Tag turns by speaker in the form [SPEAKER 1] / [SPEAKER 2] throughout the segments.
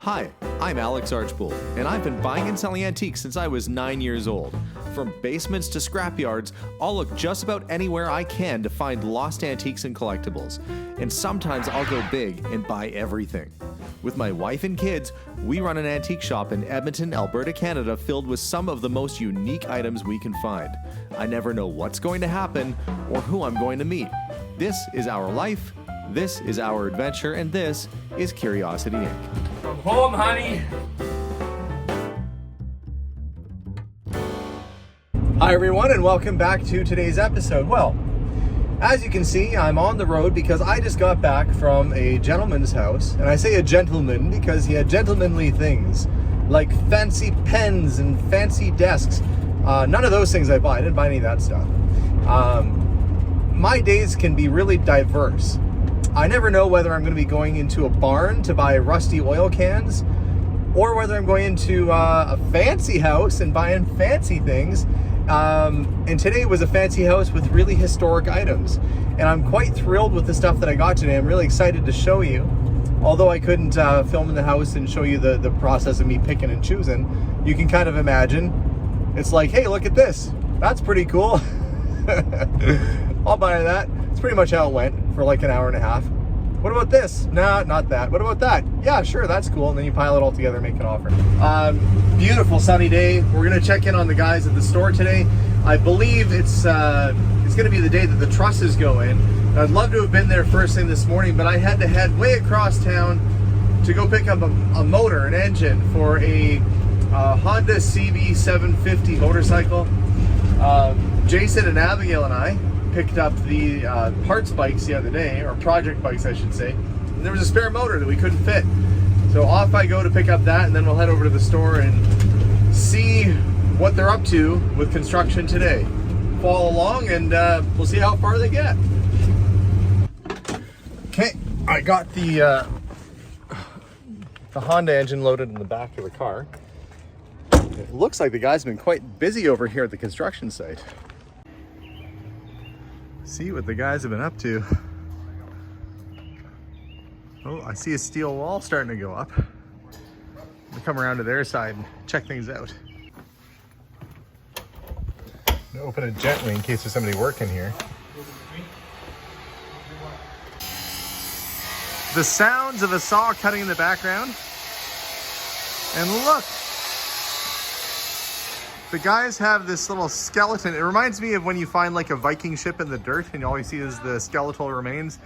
[SPEAKER 1] Hi, I'm Alex Archbold, and I've been buying and selling antiques since I was 9 years old. From basements to scrapyards, I'll look just about anywhere I can to find lost antiques and collectibles. And sometimes I'll go big and buy everything. With my wife and kids, we run an antique shop in Edmonton, Alberta, Canada, filled with some of the most unique items we can find. I never know what's going to happen or who I'm going to meet. This is our life, this is our adventure, and this is Curiosity Inc.
[SPEAKER 2] From home, honey.
[SPEAKER 3] Hi everyone, and welcome back to today's episode. Well, as you can see, I'm on the road because I just got back from a gentleman's house. And I say a gentleman because he had gentlemanly things like fancy pens and fancy desks. None of those things I bought. I didn't buy any of that stuff. My days can be really diverse. I never know whether I'm going to be going into a barn to buy rusty oil cans or whether I'm going into a fancy house and buying fancy things. And today was a fancy house with really historic items. And I'm quite thrilled with the stuff that I got today. I'm really excited to show you. Although I couldn't film in the house and show you the process of me picking and choosing, you can kind of imagine. It's like, hey, look at this. That's pretty cool. I'll buy that. It's pretty much how it went for like an hour and a half. What about this? Nah, not that. What about that? Yeah, sure, that's cool. And then you pile it all together and make an offer. Beautiful sunny day. We're gonna check in on the guys at the store today. I believe it's gonna be the day that the trusses go in. I'd love to have been there first thing this morning, but I had to head way across town to go pick up a motor, an engine for a Honda CB750 motorcycle. Jason and Abigail and I picked up the parts bikes the other day, or project bikes I should say, and there was a spare motor that we couldn't fit. So off I go to pick up that, and then we'll head over to the store and see what they're up to with construction today. Follow along and we'll see how far they get. Okay, I got the Honda engine loaded in the back of the car. It looks like the guys have been quite busy over here at the construction site. See what the guys have been up to. Oh, I see a steel wall starting to go up. We'll come around to their side and check things out. Open it gently in case there's somebody working here. The sounds of a saw cutting in the background. And look! The guys have this little skeleton. It reminds me of when you find like a Viking ship in the dirt and all you see is the skeletal remains.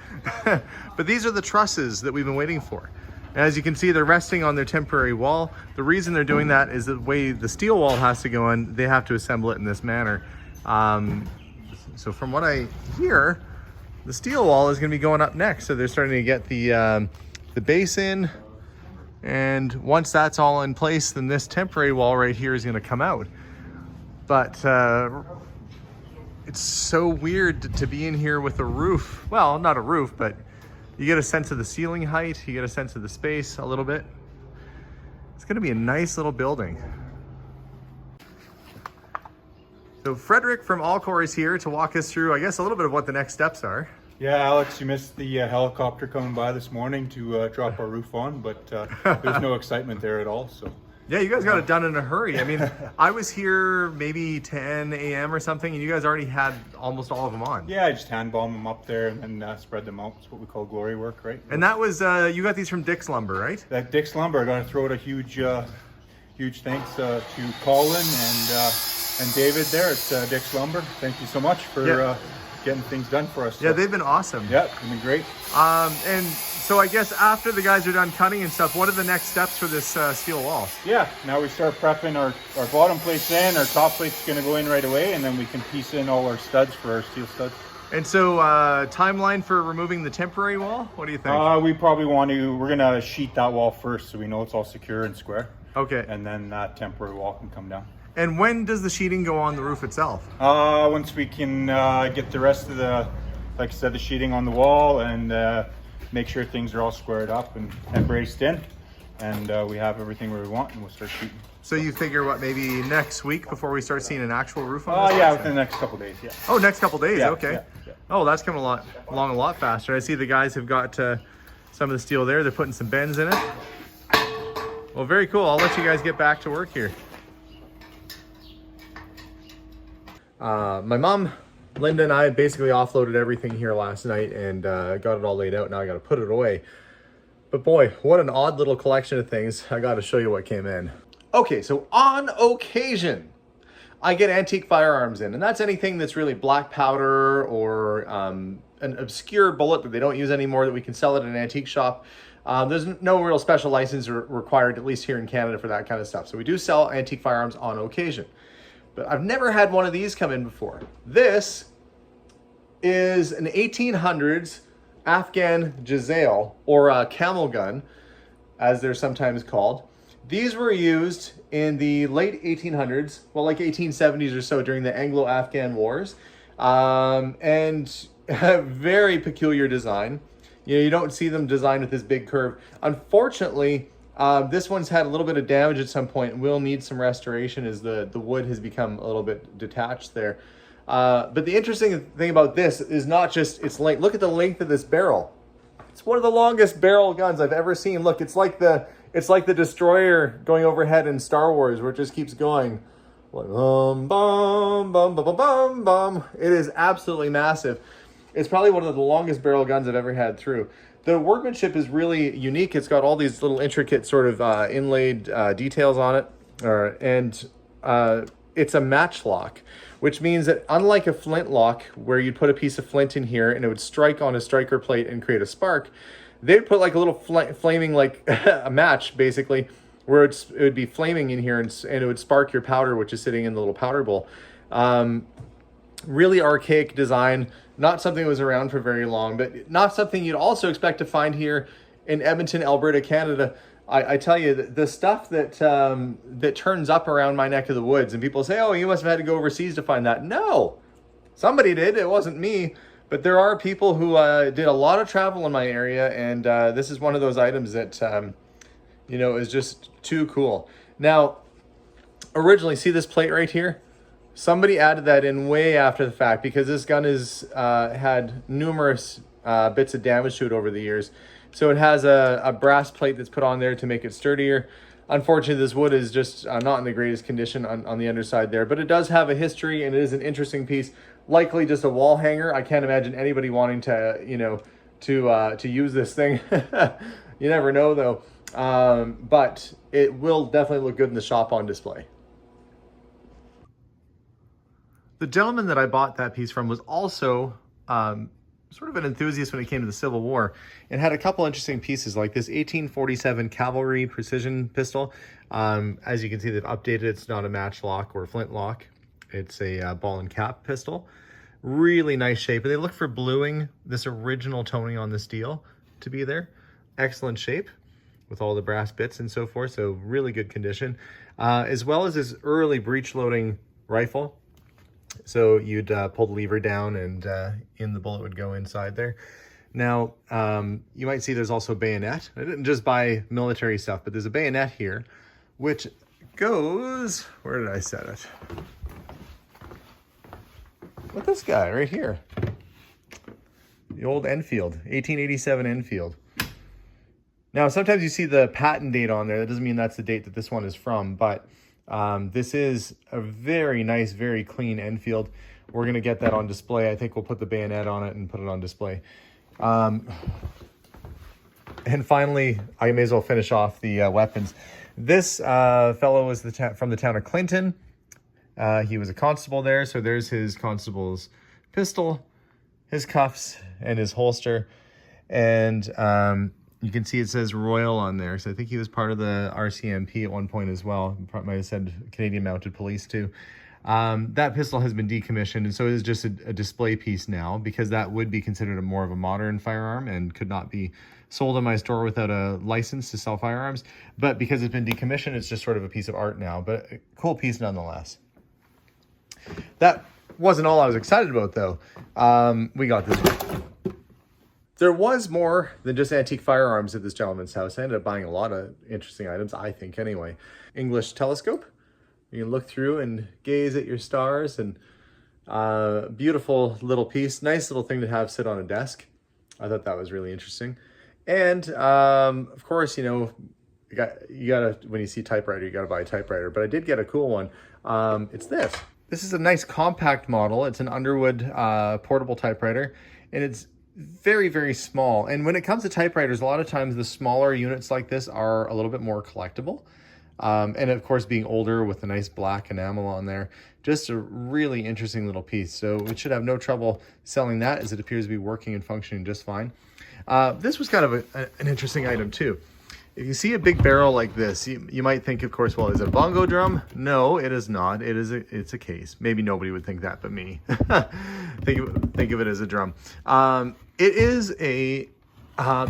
[SPEAKER 3] But these are the trusses that we've been waiting for. And as you can see, they're resting on their temporary wall. The reason they're doing that is the way the steel wall has to go in, they have to assemble it in this manner. So from what I hear, the steel wall is gonna be going up next. So they're starting to get the base in. And once that's all in place, then this temporary wall right here is gonna come out. But it's so weird to be in here with a roof. Well, not a roof, but you get a sense of the ceiling height. You get a sense of the space a little bit. It's gonna be a nice little building. So Frederick from Alcor is here to walk us through, I guess, a little bit of what the next steps are.
[SPEAKER 4] Yeah, Alex, you missed the helicopter coming by this morning to drop our roof on, but there's no excitement there at all, so.
[SPEAKER 1] Yeah, you guys got it done in a hurry. I mean, I was here maybe 10 a.m. or something, and you guys already had almost all of them on.
[SPEAKER 4] Yeah, I just hand bomb them up there and then spread them out. It's what we call glory work, right?
[SPEAKER 1] And that was, you got these from Dick's Lumber, right?
[SPEAKER 4] That Dick's Lumber, I gotta throw out a huge thanks to Colin and David there at Dick's Lumber. Thank you so much for getting things done for us.
[SPEAKER 1] Yeah, they've been awesome.
[SPEAKER 4] Yeah, they've been great.
[SPEAKER 1] And so I guess after the guys are done cutting and stuff, what are the next steps for this steel wall?
[SPEAKER 4] Yeah, now we start prepping our bottom plates in, our top plate's gonna go in right away, and then we can piece in all our studs for our steel studs.
[SPEAKER 1] And so timeline for removing the temporary wall? What do you think?
[SPEAKER 4] We probably we're gonna sheet that wall first so we know it's all secure and square.
[SPEAKER 1] Okay.
[SPEAKER 4] And then that temporary wall can come down.
[SPEAKER 1] And when does the sheeting go on the roof itself?
[SPEAKER 4] Once we can get the rest of the, like I said, the sheeting on the wall and make sure things are all squared up and braced in, and we have everything where we want, and we'll start shooting.
[SPEAKER 1] So you figure what, maybe next week before we start seeing an actual roof on this?
[SPEAKER 4] Yeah, within the next couple days, yeah.
[SPEAKER 1] Oh, next couple days,
[SPEAKER 4] Yeah,
[SPEAKER 1] okay.
[SPEAKER 4] yeah.
[SPEAKER 1] Oh, that's coming along a lot faster. I see the guys have got some of the steel there. They're putting some bends in it.
[SPEAKER 3] Well, very cool. I'll let you guys get back to work here. My mom, Linda, and I basically offloaded everything here last night and got it all laid out. Now I got to put it away. But boy, what an odd little collection of things. I got to show you what came in. Okay, so on occasion, I get antique firearms in, and that's anything that's really black powder or an obscure bullet that they don't use anymore that we can sell at an antique shop. There's no real special license required, at least here in Canada, for that kind of stuff. So we do sell antique firearms on occasion. But I've never had one of these come in before. This is an 1800s Afghan Jazale, or a camel gun, as they're sometimes called. These were used in the late 1800s, well, like 1870s or so, during the Anglo-Afghan wars. And a very peculiar design. You know, you don't see them designed with this big curve. Unfortunately, this one's had a little bit of damage at some point and will need some restoration as the wood has become a little bit detached there. But the interesting thing about this is not just its length. Look at the length of this barrel. It's one of the longest barrel guns I've ever seen. Look, it's like the destroyer going overhead in Star Wars, where it just keeps going. Like, bum, bum, bum, bum, bum, bum. It is absolutely massive. It's probably one of the longest barrel guns I've ever had through. The workmanship is really unique. It's got all these little intricate sort of inlaid details on it. And it's a matchlock, which means that unlike a flintlock where you'd put a piece of flint in here and it would strike on a striker plate and create a spark, they'd put like a little flaming, like a match basically, where it would be flaming in here and it would spark your powder, which is sitting in the little powder bowl. Really archaic design, not something that was around for very long, but not something you'd also expect to find here in Edmonton, Alberta, Canada. I tell you, the stuff that that turns up around my neck of the woods, and people say, oh, you must have had to go overseas to find that. No, somebody did. It wasn't me. But there are people who did a lot of travel in my area, and this is one of those items that, you know, is just too cool. Now, originally, see this plate right here? Somebody added that in way after the fact because this gun has had numerous bits of damage to it over the years. So it has a brass plate that's put on there to make it sturdier. Unfortunately, this wood is just not in the greatest condition on the underside there, but it does have a history and it is an interesting piece. Likely just a wall hanger. I can't imagine anybody wanting to, you know, to use this thing. You never know though. But it will definitely look good in the shop on display. The gentleman that I bought that piece from was also sort of an enthusiast when it came to the Civil War and had a couple interesting pieces like this 1847 cavalry precision pistol. As you can see, they've updated. It's not a matchlock or flintlock. It's a ball and cap pistol. Really nice shape. And they look for bluing this original toning on the steel to be there. Excellent shape with all the brass bits and so forth. So really good condition. As well as this early breech loading rifle. So you'd pull the lever down and the bullet would go inside there. Now, you might see there's also a bayonet. I didn't just buy military stuff, but there's a bayonet here, which goes, where did I set it? With this guy right here. The old Enfield, 1887 Enfield. Now, sometimes you see the patent date on there. That doesn't mean that's the date that this one is from, but this is a very nice, very clean Enfield. We're going to get that on display. I think we'll put the bayonet on it and put it on display. And finally, I may as well finish off the weapons. This fellow was from the town of Clinton. He was a constable there, so there's his constable's pistol, his cuffs, and his holster. And you can see it says Royal on there, so I think he was part of the RCMP at one point as well. Might have said Canadian Mounted Police too. That pistol has been decommissioned, and so it is just a display piece now, because that would be considered more of a modern firearm and could not be sold in my store without a license to sell firearms. But because it's been decommissioned, it's just sort of a piece of art now, but a cool piece nonetheless. That wasn't all I was excited about, though. We got this one. There was more than just antique firearms at this gentleman's house. I ended up buying a lot of interesting items, I think, anyway. English telescope. You can look through and gaze at your stars, and beautiful little piece. Nice little thing to have sit on a desk. I thought that was really interesting. And, of course, you know, you gotta, when you see typewriter, you gotta buy a typewriter. But I did get a cool one. It's this. This is a nice compact model. It's an Underwood portable typewriter, and it's very, very small. And when it comes to typewriters, a lot of times the smaller units like this are a little bit more collectible. And of course, being older with a nice black enamel on there, just a really interesting little piece. So it should have no trouble selling that, as it appears to be working and functioning just fine. This was kind of an interesting item too. If you see a big barrel like this, you might think, of course, well, is it a bongo drum? No, it is not. It's a case. Maybe nobody would think that but me. think of it as a drum. It is a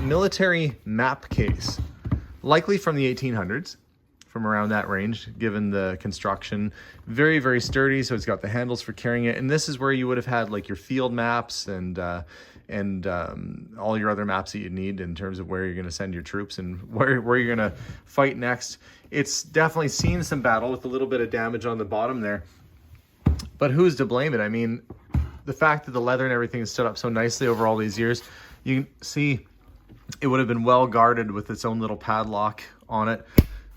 [SPEAKER 3] military map case, likely from the 1800s, from around that range, given the construction. Very, very sturdy, so it's got the handles for carrying it. And this is where you would have had like your field maps and all your other maps that you need in terms of where you're going to send your troops and where you're going to fight next. It's definitely seen some battle with a little bit of damage on the bottom there. But who's to blame it? I mean, the fact that the leather and everything has stood up so nicely over all these years, you can see it would have been well guarded with its own little padlock on it.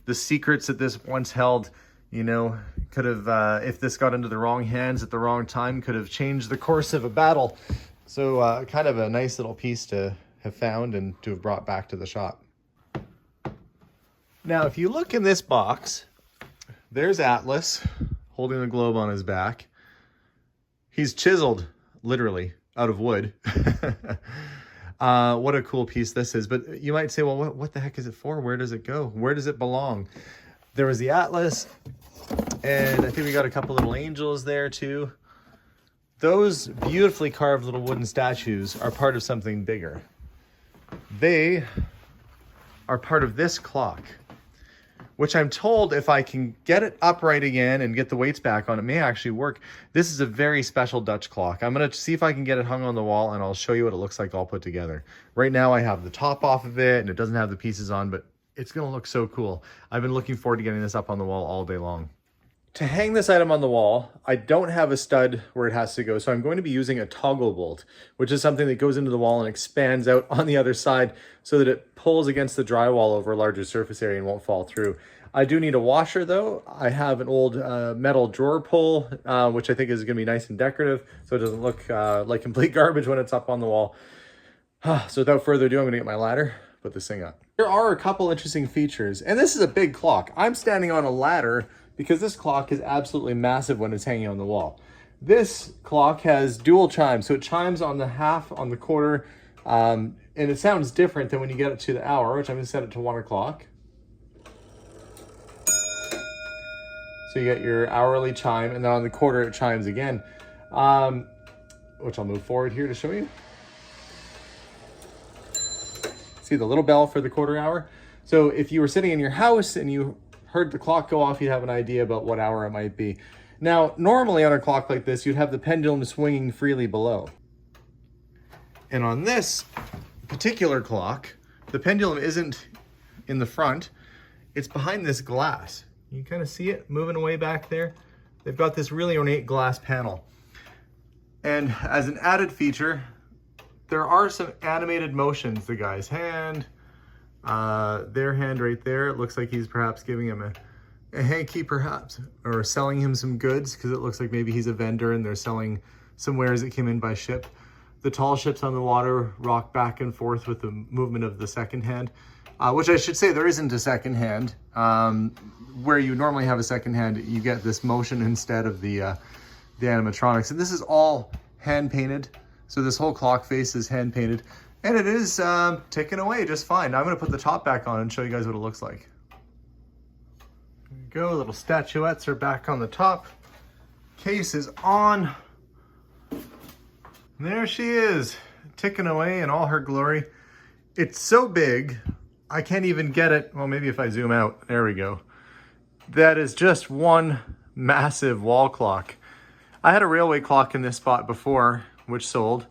[SPEAKER 3] The secrets that this once held, you know, could have, if this got into the wrong hands at the wrong time, could have changed the course of a battle. So kind of a nice little piece to have found and to have brought back to the shop. Now, if you look in this box, there's Atlas holding the globe on his back. He's chiseled, literally, out of wood. What a cool piece this is. But you might say, well, what the heck is it for? Where does it go? Where does it belong? There was the Atlas, and I think we got a couple little angels there too. Those beautifully carved little wooden statues are part of something bigger. They are part of this clock, which I'm told if I can get it upright again and get the weights back on, it may actually work. This is a very special Dutch clock. I'm going to see if I can get it hung on the wall, and I'll show you what it looks like all put together. Right now I have the top off of it and it doesn't have the pieces on, but it's going to look so cool. I've been looking forward to getting this up on the wall all day long. To hang this item on the wall, I don't have a stud where it has to go, so I'm going to be using a toggle bolt, which is something that goes into the wall and expands out on the other side so that it pulls against the drywall over a larger surface area and won't fall through. I do need a washer though. I have an old metal drawer pull, which I think is going to be nice and decorative, so it doesn't look like complete garbage when it's up on the wall. So without further ado, I'm going to get my ladder, put this thing up. There are a couple interesting features, and this is a big clock. I'm standing on a ladder because this clock is absolutely massive when it's hanging on the wall. This clock has dual chimes, so it chimes on the half, on the quarter, and it sounds different than when you get it to the hour, which I'm going to set it to 1 o'clock. So you get your hourly chime, and then on the quarter it chimes again, which I'll move forward here to show you. See the little bell for the quarter hour? So if you were sitting in your house and you heard the clock go off, you'd have an idea about what hour it might be. Now, normally on a clock like this, you'd have the pendulum swinging freely below. And on this particular clock, the pendulum isn't in the front, it's behind this glass. You can kind of see it moving away back there. They've got this really ornate glass panel. And as an added feature, there are some animated motions. The guy's hand, their hand right there. It looks like he's perhaps giving him a hanky perhaps, or selling him some goods, because it looks like maybe he's a vendor and they're selling some wares that came in by ship. The tall ships on the water rock back and forth with the movement of the second hand, which I should say there isn't a second hand. Where you normally have a second hand, you get this motion instead of the animatronics. And this is all hand painted. So this whole clock face is hand painted, and it is ticking away just fine. Now I'm going to put the top back on and show you guys what it looks like. There you go, little statuettes are back on the top. Case is on. And there she is, ticking away in all her glory. It's so big, I can't even get it. Well, maybe if I zoom out, there we go. That is just one massive wall clock. I had a railway clock in this spot before, which sold.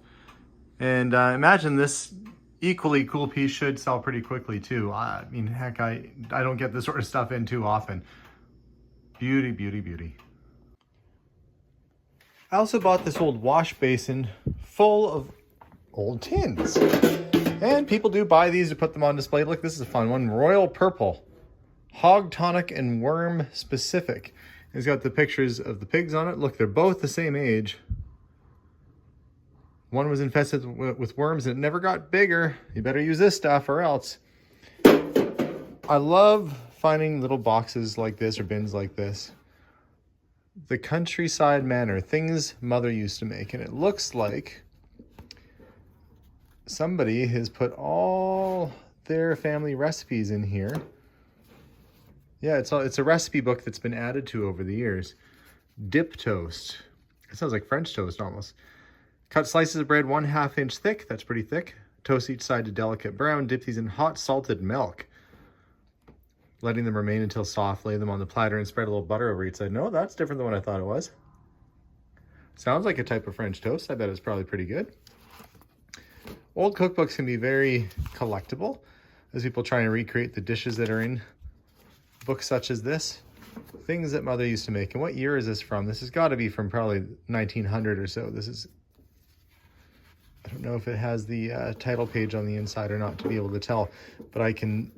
[SPEAKER 3] And imagine this equally cool piece should sell pretty quickly too. I mean, heck, I don't get this sort of stuff in too often. Beauty, beauty, beauty. I also bought this old wash basin full of old tins. And people do buy these to put them on display. Look, this is a fun one, royal purple. Hog tonic and worm specific. It's got the pictures of the pigs on it. Look, they're both the same age. One was infested with worms and it never got bigger. You better use this stuff or else. I love finding little boxes like this or bins like this. The countryside manor, things Mother used to make. And it looks like somebody has put all their family recipes in here. Yeah, it's a recipe book that's been added to over the years. Dip toast. It sounds like French toast almost. Cut slices of bread 1/2 inch thick. That's pretty thick. Toast each side to delicate brown. Dip these in hot salted milk, letting them remain until soft. Lay them on the platter and spread a little butter over each side. No, that's different than what I thought it was. Sounds like a type of French toast. I bet it's probably pretty good. Old cookbooks can be very collectible as people try and recreate the dishes that are in books such as this. Things that Mother used to make. And what year is this from? This has got to be from probably 1900 or so. This is, I don't know if it has the title page on the inside or not to be able to tell, but I can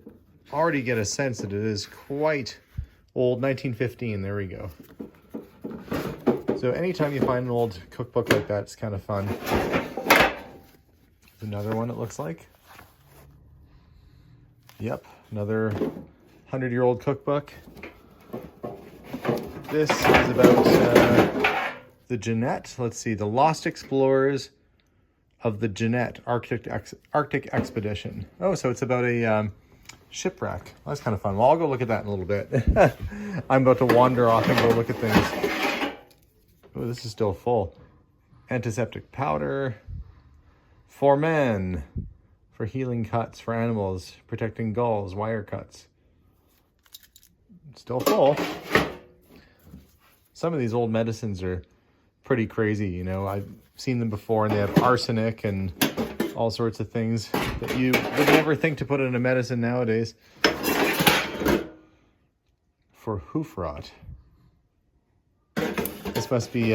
[SPEAKER 3] already get a sense that it is quite old. 1915, there we go. So anytime you find an old cookbook like that, it's kind of fun. Another one it looks like. Yep, another 100-year-old cookbook. This is about the Jeannette. Let's see, the Lost Explorers of the Jeannette Arctic Expedition. Oh, so it's about a shipwreck. Well, that's kind of fun. Well, I'll go look at that in a little bit. I'm about to wander off and go look at things. Oh, this is still full. Antiseptic powder. For men. For healing cuts for animals. Protecting gulls. Wire cuts. Still full. Some of these old medicines are pretty crazy, you know. I've seen them before and they have arsenic and all sorts of things that you would never think to put in a medicine nowadays. For hoof rot. This must be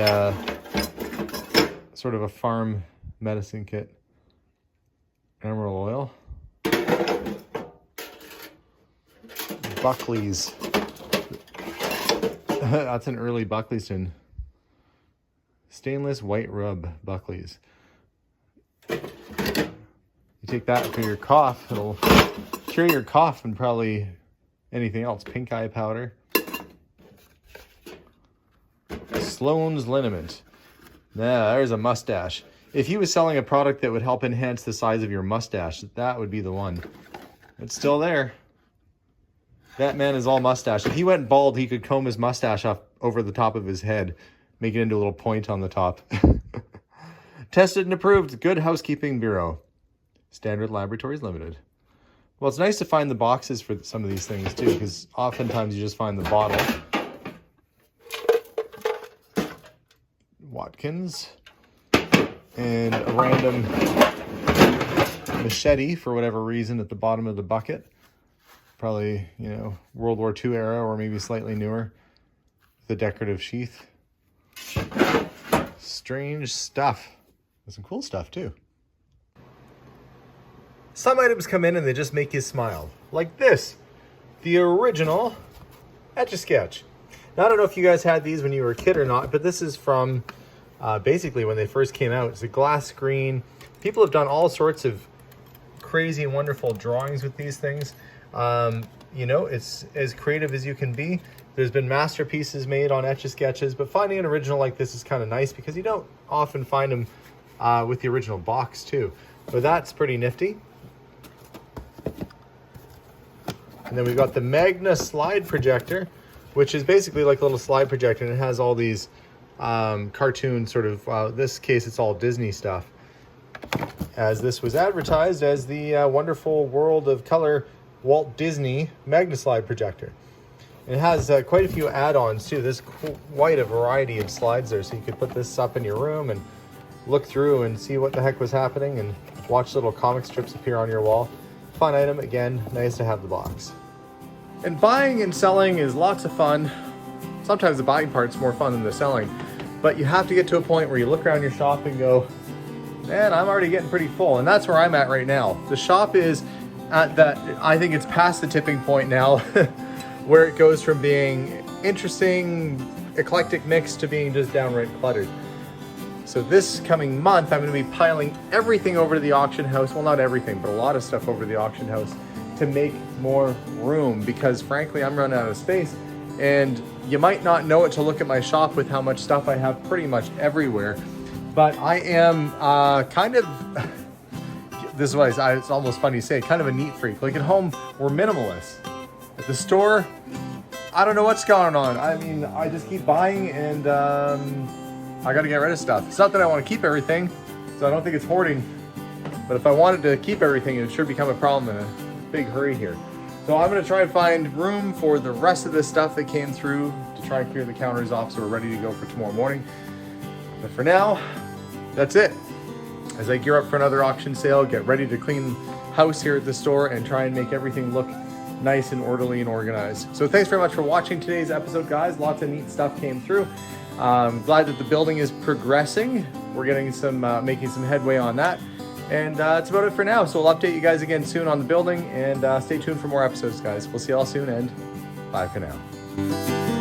[SPEAKER 3] sort of a farm medicine kit. Emerald oil. Buckley's. That's an early Buckley's. Stainless white rub Buckley's. You take that for your cough, it'll cure your cough and probably anything else. Pink eye powder. Sloan's liniment. Nah, there's a mustache. If he was selling a product that would help enhance the size of your mustache, that would be the one. It's still there. That man is all mustache. If he went bald, he could comb his mustache off over the top of his head, make it into a little point on the top. Tested and approved. Good Housekeeping Bureau. Standard Laboratories Limited. Well, it's nice to find the boxes for some of these things too, because oftentimes you just find the bottle. Watkins. And a random machete, for whatever reason, at the bottom of the bucket. Probably, you know, World War II era or maybe slightly newer. The decorative sheath. Strange stuff. There's some cool stuff too. Some items come in and they just make you smile. Like this. The original Etch-a-Sketch. Now, I don't know if you guys had these when you were a kid or not, but this is from basically when they first came out. It's a glass screen. People have done all sorts of crazy and wonderful drawings with these things. You know, it's as creative as you can be. There's been masterpieces made on Etch-a-Sketches, but finding an original like this is kind of nice because you don't often find them with the original box too. But that's pretty nifty. And then we've got the Magna slide projector, which is basically like a little slide projector, and it has all these cartoon sort of, this case it's all Disney stuff, as this was advertised as the wonderful world of color Walt Disney Magna slide projector. And it has quite a few add-ons too. There's quite a variety of slides there, so you could put this up in your room and look through and see what the heck was happening and watch little comic strips appear on your wall. Fun item, again, nice to have the box. And buying and selling is lots of fun. Sometimes the buying part's more fun than the selling, but you have to get to a point where you look around your shop and go, man, I'm already getting pretty full. And that's where I'm at right now. The shop is at that, I think it's past the tipping point now where it goes from being interesting, eclectic mix to being just downright cluttered. So this coming month, I'm going to be piling everything over to the auction house. Well, not everything, but a lot of stuff over to the auction house to make more room, because frankly, I'm running out of space. And you might not know it to look at my shop with how much stuff I have pretty much everywhere. But I am kind of, this is what it's almost funny to say, kind of a neat freak. Like at home, we're minimalists. At the store, I don't know what's going on. I mean, I just keep buying, and I got to get rid of stuff. It's not that I want to keep everything, so I don't think it's hoarding. But if I wanted to keep everything, it would sure become a problem in a big hurry here. So I'm going to try and find room for the rest of this stuff that came through to try and clear the counters off so we're ready to go for tomorrow morning. But for now, that's it. As I gear up for another auction sale, get ready to clean house here at the store and try and make everything look nice and orderly and organized. So thanks very much for watching today's episode, guys. Lots of neat stuff came through. Glad that the building is progressing. We're getting some, making some headway on that. And that's about it for now. So we'll update you guys again soon on the building, and stay tuned for more episodes, guys. We'll see you all soon, and bye for now.